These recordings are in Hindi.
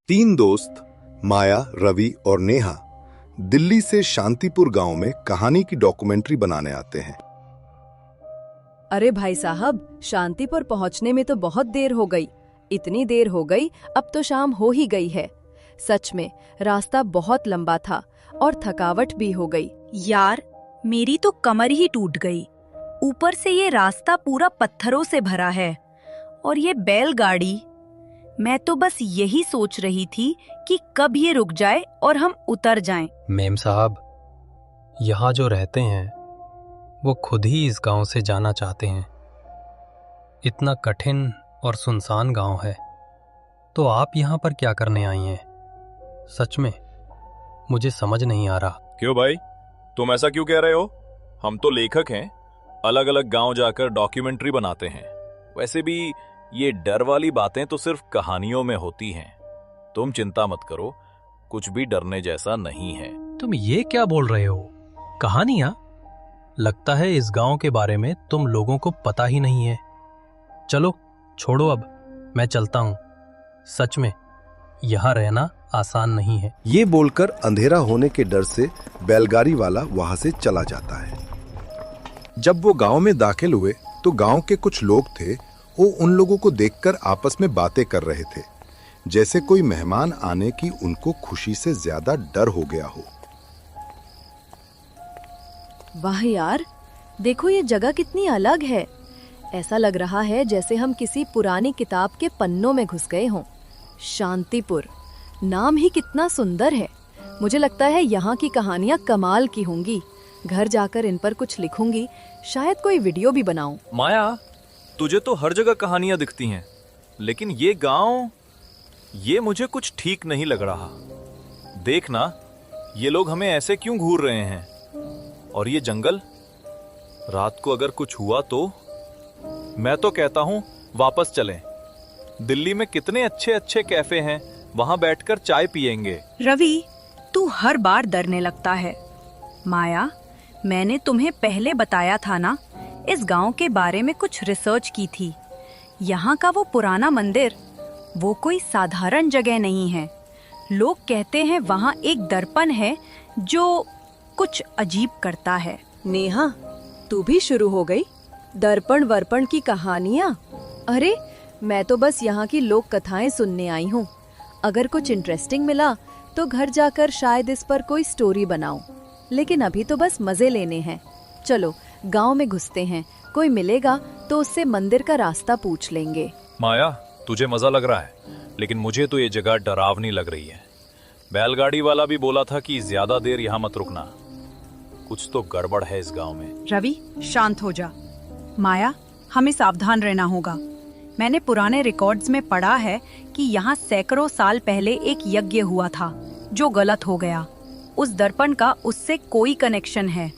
तीन दोस्त माया, रवि और नेहा दिल्ली से शांतिपुर गांव में कहानी की डॉक्यूमेंट्री बनाने आते हैं। अरे भाई साहब, शांतिपुर पहुंचने में तो बहुत देर हो गई। इतनी देर हो गई, अब तो शाम हो ही गई है। सच में रास्ता बहुत लंबा था और थकावट भी हो गई। यार, मेरी तो कमर ही टूट गई। ऊपर से ये रास्ता पूरा पत्थरों से भरा है और ये बैलगाड़ी। मैं तो बस यही सोच रही थी कि कब ये रुक जाए और हम उतर जाएं। मेम साहब, यहाँ जो रहते हैं वो खुद ही इस गांव से जाना चाहते हैं। इतना कठिन और सुनसान गांव है, तो आप यहाँ पर क्या करने आई हैं? सच में मुझे समझ नहीं आ रहा। क्यों भाई, तुम ऐसा क्यों कह रहे हो? हम तो लेखक हैं, अलग अलग गांव जाकर डॉक्यूमेंट्री बनाते हैं। वैसे भी ये डर वाली बातें तो सिर्फ कहानियों में होती हैं। तुम चिंता मत करो, कुछ भी डरने जैसा नहीं है। तुम ये क्या बोल रहे हो? कहानियां? लगता है इस गांव के बारे में तुम लोगों को पता ही नहीं है। चलो छोड़ो, अब मैं चलता हूँ। सच में यहाँ रहना आसान नहीं है। ये बोलकर अंधेरा होने के डर से बैलगाड़ी वाला वहां से चला जाता है। जब वो गांव में दाखिल हुए तो गांव के कुछ लोग थे, वो उन लोगों को देखकर आपस में बातें कर रहे थे, जैसे कोई मेहमान आने की उनको खुशी से ज्यादा डर हो गया हो। वाह यार, देखो ये जगह कितनी अलग है। ऐसा लग रहा है जैसे हम किसी पुरानी किताब के पन्नों में घुस गए हों। शांतिपुर, नाम ही कितना सुंदर है। मुझे लगता है यहाँ की कहानियाँ कमाल की होंगी। घर जाकर इन पर कुछ लिखूंगी, शायद कोई वीडियो भी बनाऊं। माया, तुझे तो हर जगह कहानियां दिखती हैं, लेकिन ये गांव, ये मुझे कुछ ठीक नहीं लग रहा। देखना, ये लोग हमें ऐसे क्यों घूर रहे हैं? और ये जंगल, रात को अगर कुछ हुआ तो? मैं तो कहता हूं वापस चलें। दिल्ली में कितने अच्छे अच्छे कैफे हैं, वहां बैठकर चाय पिएंगे। रवि, तू हर बार डरने लगता है। माया, मैंने तुम्हें पहले बताया था ना, इस गांव के बारे में कुछ रिसर्च की थी। यहाँ का वो पुराना मंदिर, वो कोई साधारण जगह नहीं है। लोग कहते हैं वहाँ एक दर्पण है जो कुछ अजीब करता है। नेहा, तू भी शुरू हो गई? दर्पण वर्पण की कहानियाँ? अरे, मैं तो बस यहाँ की लोक कथाएं सुनने आई हूँ। अगर कुछ इंटरेस्टिंग मिला तो घर जाकर शायद इस पर कोई स्टोरी बनाऊं, लेकिन अभी तो बस मजे लेने हैं। चलो गांव में घुसते हैं, कोई मिलेगा तो उससे मंदिर का रास्ता पूछ लेंगे। माया, तुझे मजा लग रहा है, लेकिन मुझे तो ये जगह डरावनी लग रही है। बैलगाड़ी वाला भी बोला था कि ज्यादा देर यहाँ मत रुकना। कुछ तो गड़बड़ है इस गांव में। रवि, शांत हो जा। माया, हमें सावधान रहना होगा। मैंने पुराने रिकॉर्ड्स में पढ़ा है कि यहाँ सैकड़ों साल पहले एक यज्ञ हुआ था जो गलत हो गया। उस दर्पण का उससे कोई कनेक्शन है।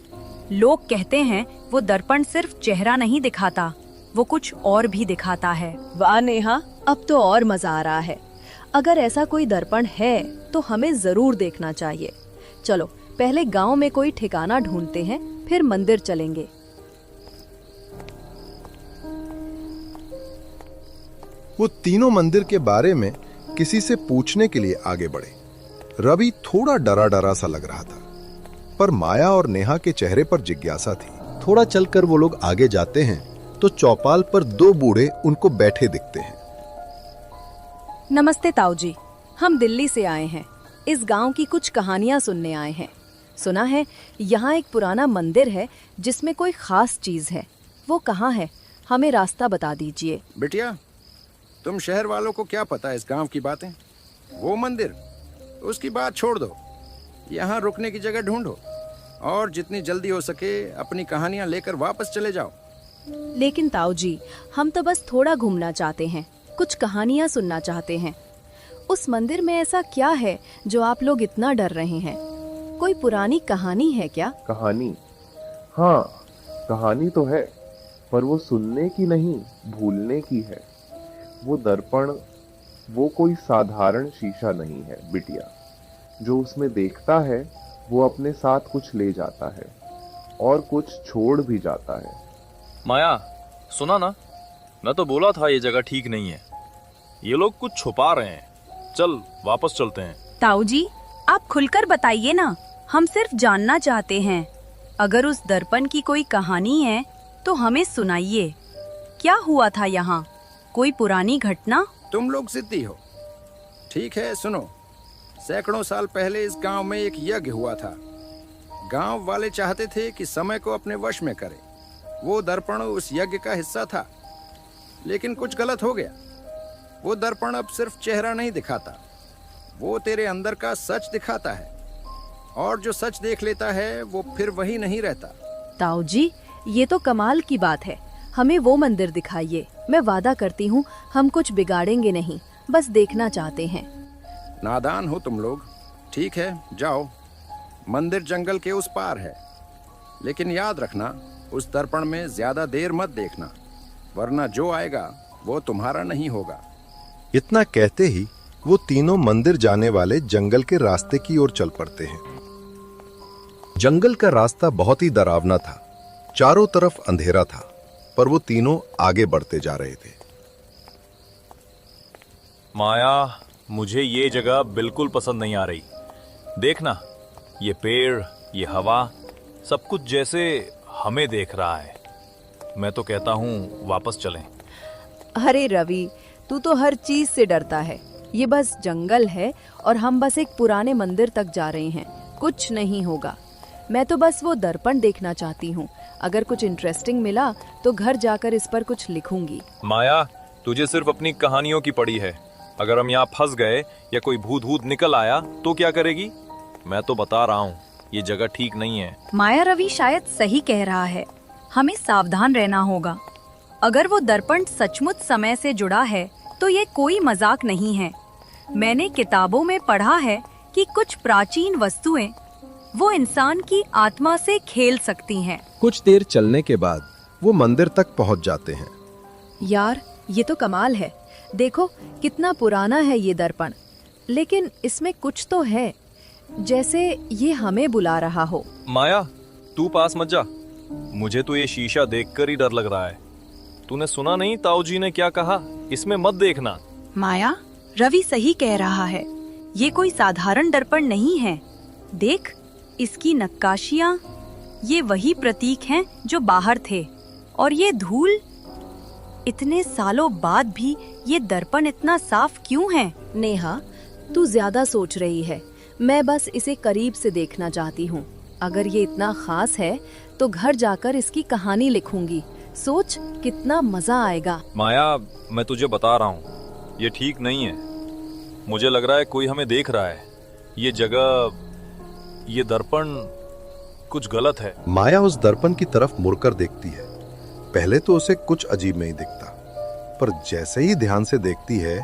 लोग कहते हैं वो दर्पण सिर्फ चेहरा नहीं दिखाता, वो कुछ और भी दिखाता है। वाह नेहा, अब तो और मजा आ रहा है। अगर ऐसा कोई दर्पण है तो हमें जरूर देखना चाहिए। चलो पहले गांव में कोई ठिकाना ढूंढते हैं, फिर मंदिर चलेंगे। वो तीनों मंदिर के बारे में किसी से पूछने के लिए आगे बढ़े। रवि थोड़ा डरा डरा सा लग रहा था, पर माया और नेहा के चेहरे पर जिज्ञासा थी। थोड़ा चलकर वो लोग आगे जाते हैं तो चौपाल पर दो बूढ़े उनको बैठे दिखते हैं। नमस्ते ताऊ जी, हम दिल्ली से आए हैं। इस गांव की कुछ कहानियां सुनने आए हैं। सुना है यहाँ एक पुराना मंदिर है जिसमें कोई खास चीज है। वो कहाँ है? हमें रास्ता बता दीजिए। बिटिया, तुम शहर वालों को क्या पता है इस गांव की बातें? वो मंदिर, उसकी बात छोड़ दो। यहाँ रुकने की जगह ढूंढो और जितनी जल्दी हो सके अपनी कहानियाँ लेकर वापस चले जाओ। लेकिन ताऊ जी, हम तो बस थोड़ा घूमना चाहते हैं, कुछ कहानियाँ सुनना चाहते हैं। उस मंदिर में ऐसा क्या है जो आप लोग इतना डर रहे हैं? कोई पुरानी कहानी है क्या? कहानी? हाँ, कहानी तो है, पर वो सुनने की नहीं, भूलने की है। वो दर्पण, वो कोई साधारण शीशा नहीं है बिटिया। जो उसमें देखता है वो अपने साथ कुछ ले जाता है और कुछ छोड़ भी जाता है। माया, सुना ना, मैं तो बोला था ये जगह ठीक नहीं है। ये लोग कुछ छुपा रहे हैं। चल वापस चलते हैं। ताऊ जी, आप खुलकर बताइए ना, हम सिर्फ जानना चाहते हैं। अगर उस दर्पण की कोई कहानी है तो हमें सुनाइए। क्या हुआ था यहाँ? कोई पुरानी घटना? तुम लोग जिद्दी हो। ठीक है, सुनो। सैकड़ों साल पहले इस गांव में एक यज्ञ हुआ था। गांव वाले चाहते थे कि समय को अपने वश में करें। वो दर्पण उस यज्ञ का हिस्सा था, लेकिन कुछ गलत हो गया। वो दर्पण अब सिर्फ चेहरा नहीं दिखाता, वो तेरे अंदर का सच दिखाता है। और जो सच देख लेता है वो फिर वही नहीं रहता। ताऊ जी, ये तो कमाल की बात है। हमें वो मंदिर दिखाइए। मैं वादा करती हूँ हम कुछ बिगाड़ेंगे नहीं, बस देखना चाहते हैं। नादान हो तुम लोग। ठीक है, जाओ। मंदिर जंगल के उस पार है, लेकिन याद रखना उस दर्पण में ज्यादा देर मत देखना, वरना जो आएगा वो तुम्हारा नहीं होगा। इतना कहते ही वो तीनों मंदिर जाने वाले जंगल के रास्ते की ओर चल पड़ते हैं। जंगल का रास्ता बहुत ही डरावना था। चारों तरफ अंधेरा था, पर वो तीनों आगे बढ़ते जा रहे थे। माया, मुझे ये जगह बिल्कुल पसंद नहीं आ रही। देखना, ये पेड़, ये हवा, सब कुछ जैसे हमें देख रहा है। मैं तो कहता हूँ वापस चलें। अरे रवि, तू तो हर चीज से डरता है। ये बस जंगल है और हम बस एक पुराने मंदिर तक जा रहे हैं। कुछ नहीं होगा। मैं तो बस वो दर्पण देखना चाहती हूँ। अगर कुछ इंटरेस्टिंग मिला तो घर जाकर इस पर कुछ लिखूंगी। माया, तुझे सिर्फ अपनी कहानियों की पड़ी है। अगर हम यहाँ फंस गए या कोई भूत भूत निकल आया तो क्या करेगी? मैं तो बता रहा हूँ, ये जगह ठीक नहीं है। माया रवि शायद सही कह रहा है। हमें सावधान रहना होगा। अगर वो दर्पण सचमुच समय से जुड़ा है तो ये कोई मजाक नहीं है। मैंने किताबों में पढ़ा है कि कुछ प्राचीन वस्तुएं वो इंसान की आत्मा से खेल सकती हैं। कुछ देर चलने के बाद वो मंदिर तक पहुंच जाते हैं। यार, ये तो कमाल है। देखो कितना पुराना है ये दर्पण, लेकिन इसमें कुछ तो है, जैसे ये हमें बुला रहा हो। माया, तू पास मत जा। मुझे तो ये शीशा देखकर ही डर लग रहा है। तूने सुना नहीं ताऊ जी ने क्या कहा? इसमें मत देखना। माया, रवि सही कह रहा है। ये कोई साधारण दर्पण नहीं है। देख, इसकी नक्काशियाँ, ये वही प्रतीक हैं जो बाहर थे। और ये धूल, इतने सालों बाद भी ये दर्पण इतना साफ क्यों है? नेहा, तू ज्यादा सोच रही है। मैं बस इसे करीब से देखना चाहती हूँ। अगर ये इतना खास है तो घर जाकर इसकी कहानी लिखूंगी। सोच कितना मजा आएगा। माया, मैं तुझे बता रहा हूँ, ये ठीक नहीं है। मुझे लग रहा है कोई हमें देख रहा है। ये जगह, ये दर्पण कुछ गलत है। माया उस दर्पण की तरफ मुड़कर देखती है। पहले तो उसे कुछ अजीब नहीं दिखता, पर जैसे ही ध्यान से देखती है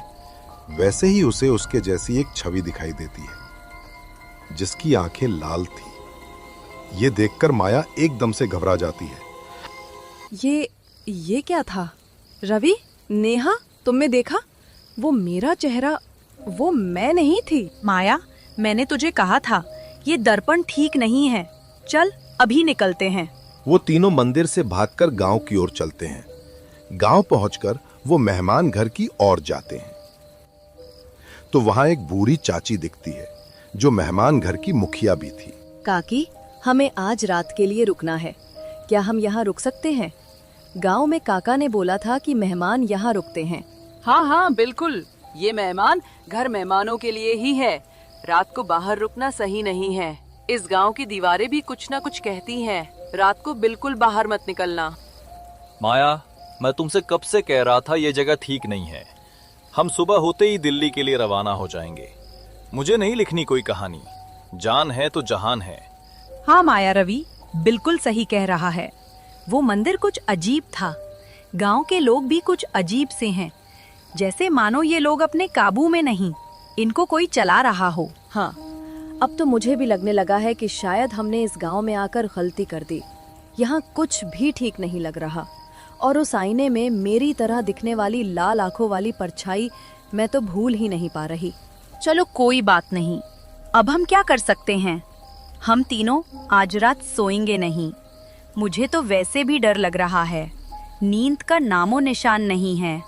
वैसे ही उसे उसके जैसी एक छवि दिखाई देती है, जिसकी आंखें लाल थी। ये देखकर माया एकदम से घबरा जाती है। ये क्या था? रवि, नेहा, तुमने देखा? वो मेरा चेहरा, वो मैं नहीं थी। माया, मैंने तुझे कहा था ये दर्पण ठीक नहीं है। चल अभी निकलते हैं। वो तीनों मंदिर से भागकर गांव की ओर चलते हैं। गांव पहुंचकर वो मेहमान घर की ओर जाते हैं तो वहां एक बूढ़ी चाची दिखती है, जो मेहमान घर की मुखिया भी थी। काकी, हमें आज रात के लिए रुकना है। क्या हम यहाँ रुक सकते हैं? गांव में काका ने बोला था कि मेहमान यहाँ रुकते हैं। हाँ हाँ बिल्कुल, ये मेहमान घर मेहमानों के लिए ही है। रात को बाहर रुकना सही नहीं है। इस गांव की दीवारें भी कुछ ना कुछ कहती हैं। रात को बिल्कुल बाहर मत निकलना। माया, मैं तुमसे कब से कह रहा था ये जगह ठीक नहीं है। हम सुबह होते ही दिल्ली के लिए रवाना हो जाएंगे। मुझे नहीं लिखनी कोई कहानी। जान है तो जहान है। हाँ माया रवि, बिल्कुल सही कह रहा है। वो मंदिर कुछ अजीब था। गांव के लोग भी कुछ अजीब से हैं, जैसे मानो ये लोग अपने काबू में नहीं, इनको कोई चला रहा हो। हाँ, अब तो मुझे भी लगने लगा है कि शायद हमने इस गांव में आकर गलती कर दी। यहाँ कुछ भी ठीक नहीं लग रहा। और उस आईने में मेरी तरह दिखने वाली लाल आंखों वाली परछाई मैं तो भूल ही नहीं पा रही। चलो कोई बात नहीं, अब हम क्या कर सकते हैं? हम तीनों आज रात सोएंगे नहीं। मुझे तो वैसे भी डर लग रहा है। नींद का नामो निशान नहीं है।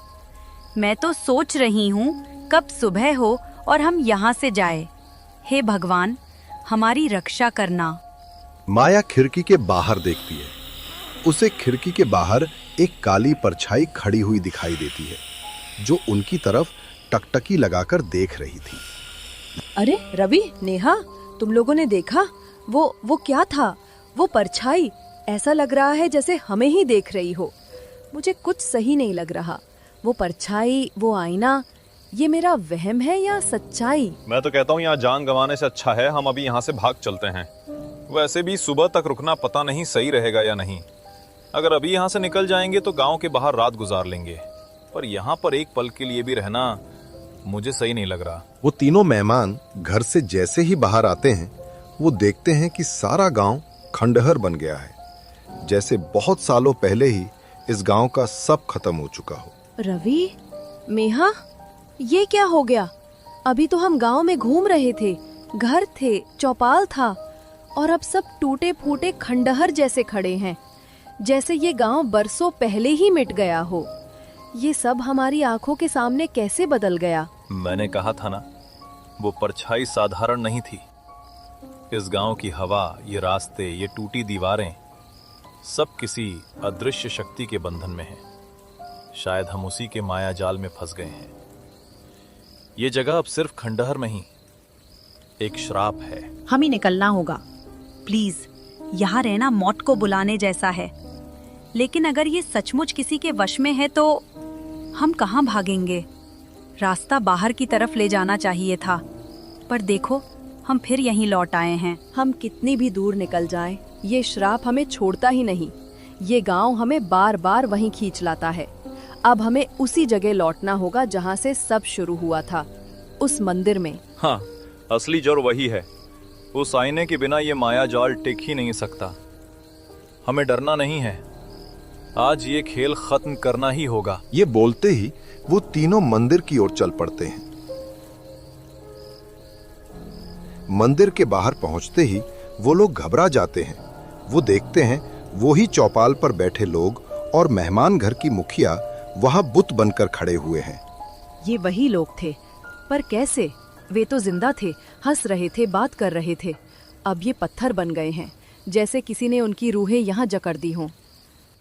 मैं तो सोच रही हूँ कब सुबह हो और हम यहाँ से जाए। हे भगवान, हमारी रक्षा करना। माया खिड़की के बाहर देखती है। उसे खिड़की के बाहर एक काली परछाई खड़ी हुई दिखाई देती है, जो उनकी तरफ टकटकी लगाकर देख रही थी। अरे रवि, नेहा, तुम लोगों ने देखा? वो क्या था? वो परछाई ऐसा लग रहा है जैसे हमें ही देख रही हो। मुझे कुछ सही नहीं लग रहा। वो परछाई, वो आईना, ये मेरा वहम है या सच्चाई? मैं तो कहता हूँ यहाँ जान गंवाने से अच्छा है हम अभी यहाँ से भाग चलते हैं। वैसे भी सुबह तक रुकना पता नहीं सही रहेगा या नहीं। अगर अभी यहाँ से निकल जाएंगे तो गांव के बाहर रात गुजार लेंगे, पर यहाँ पर एक पल के लिए भी रहना मुझे सही नहीं लग रहा। वो तीनों मेहमान घर से जैसे ही बाहर आते हैं, वो देखते हैं कि सारा गांव खंडहर बन गया है, जैसे बहुत सालों पहले ही इस गांव का सब खत्म हो चुका हो। रवि, मेहा, ये क्या हो गया? अभी तो हम गांव में घूम रहे थे, घर थे, चौपाल था, और अब सब टूटे फूटे खंडहर जैसे खड़े हैं, जैसे ये गांव बरसों पहले ही मिट गया हो। ये सब हमारी आंखों के सामने कैसे बदल गया? मैंने कहा था ना, वो परछाई साधारण नहीं थी। इस गांव की हवा, ये रास्ते, ये टूटी दीवारें, सब किसी अदृश्य शक्ति के बंधन में हैं। शायद हम उसी के माया जाल में फंस गए हैं। ये जगह अब सिर्फ खंडहर नहीं, एक श्राप है। हमें निकलना होगा। प्लीज, यहाँ रहना मौत को बुलाने जैसा है। लेकिन अगर ये सचमुच किसी के वश में है तो हम कहाँ भागेंगे? रास्ता बाहर की तरफ ले जाना चाहिए था, पर देखो हम फिर यहीं लौट आए हैं। हम कितनी भी दूर निकल जाएं, ये श्राप हमें छोड़ता ही नहीं। ये गांव हमें बार बार वहीं खींच लाता है। अब हमें उसी जगह लौटना होगा जहाँ से सब शुरू हुआ था, उस मंदिर में। हाँ, असली जड़ वही है। उस आईने के बिना ये माया जाल टिक ही नहीं सकता। हमें डरना नहीं है, आज ये खेल खत्म करना ही होगा। ये बोलते ही वो तीनों मंदिर की ओर चल पड़ते हैं। मंदिर के बाहर पहुंचते ही वो लोग घबरा जाते हैं। वो देखते हैं वो ही चौपाल पर बैठे लोग और मेहमान घर की मुखिया वहां बुत बनकर खड़े हुए हैं। ये वही लोग थे, पर कैसे? वे तो जिंदा थे, हंस रहे थे, बात कर रहे थे। अब ये पत्थर बन गए हैं, जैसे किसी ने उनकी रूहें यहाँ जकड़ दी हों।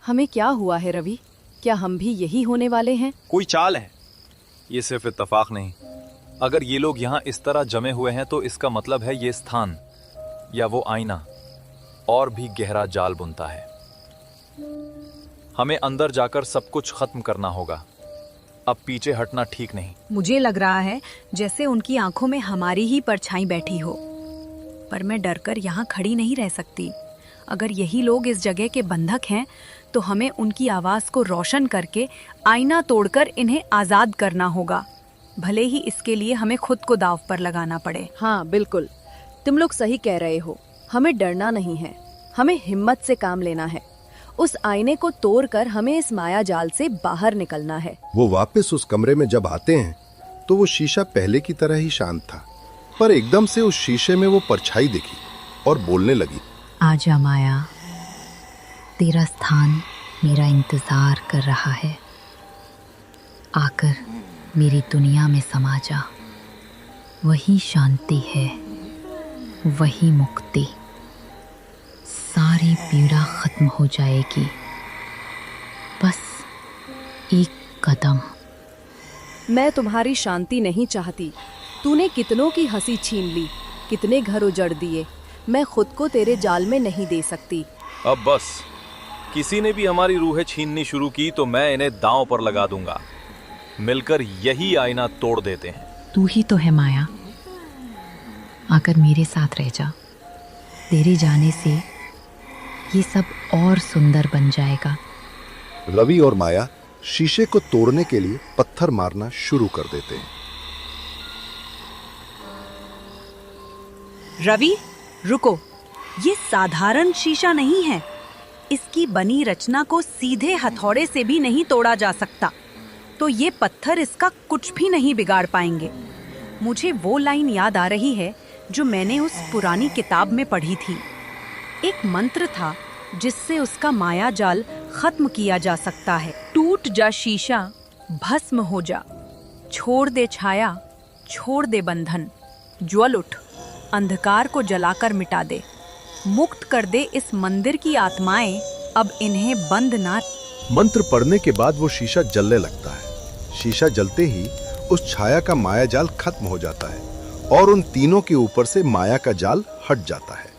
हमें क्या हुआ है रवि? क्या हम भी यही होने वाले हैं? कोई चाल है, ये सिर्फ इत्तेफाक नहीं। अगर ये लोग यहाँ इस तरह जमे हुए हैं तो इसका मतलब है ये स्थान या वो आईना और भी गहरा जाल बुनता है। हमें अंदर जाकर सब कुछ खत्म करना होगा। अब पीछे हटना ठीक नहीं। मुझे लग रहा है जैसे उनकी आंखों में हमारी ही परछाई बैठी हो, पर मैं डरकर यहाँ खड़ी नहीं रह सकती। अगर यही लोग इस जगह के बंधक हैं तो हमें उनकी आवाज को रोशन करके आईना तोड़कर इन्हें आजाद करना होगा, भले ही इसके लिए हमें खुद को दांव पर लगाना पड़े। हाँ बिल्कुल, तुम लोग सही कह रहे हो। हमें डरना नहीं है, हमें हिम्मत से काम लेना है। उस आईने को तोड़कर हमें इस माया जाल से बाहर निकलना है। वो वापस उस कमरे में जब आते हैं तो वो शीशा पहले की तरह ही शांत था, पर एकदम से उस शीशे में वो परछाई दिखी और बोलने लगी। आजा माया, तेरा स्थान मेरा इंतजार कर रहा है। आकर मेरी दुनिया में समा जा। वही शांति है, वही मुक्ति। सारी पीड़ा खत्म हो जाएगी। बस एक कदम। मैं तुम्हारी शांति नहीं चाहती। तूने कितनों की हंसी छीन ली, कितने घर उजड़ दिए। मैं खुद को तेरे जाल में नहीं दे सकती। अब बस, किसी ने भी हमारी रूहें छीननी शुरू की तो मैं इन्हें दांव पर लगा दूंगा। मिलकर यही आईना तोड़ देते हैं। तू ही तो है माया, आकर मेरे साथ रह जा। तेरे जाने से ये सब और सुंदर बन जाएगा। रवि और माया शीशे को तोड़ने के लिए पत्थर मारना शुरू कर देते हैं। रवि, रुको, ये साधारण शीशा नहीं है। इसकी बनी रचना को सीधे हथौड़े से भी नहीं तोड़ा जा सकता, तो ये पत्थर इसका कुछ भी नहीं बिगाड़ पाएंगे। मुझे वो लाइन याद आ रही है जो मैंने उस पुरानी किताब में पढ़ी थी। एक मंत्र था जिससे उसका माया जाल खत्म किया जा सकता है। टूट जा शीशा, भस्म हो जा, छोड़ दे छाया, छोड़ दे बंधन, ज्वल उठ, अंधकार को जलाकर मिटा दे, मुक्त कर दे इस मंदिर की आत्माएं, अब इन्हें बंद ना। मंत्र पढ़ने के बाद वो शीशा जलने लगता है। शीशा जलते ही उस छाया का माया जाल खत्म हो जाता है और उन तीनों के ऊपर से माया का जाल हट जाता है।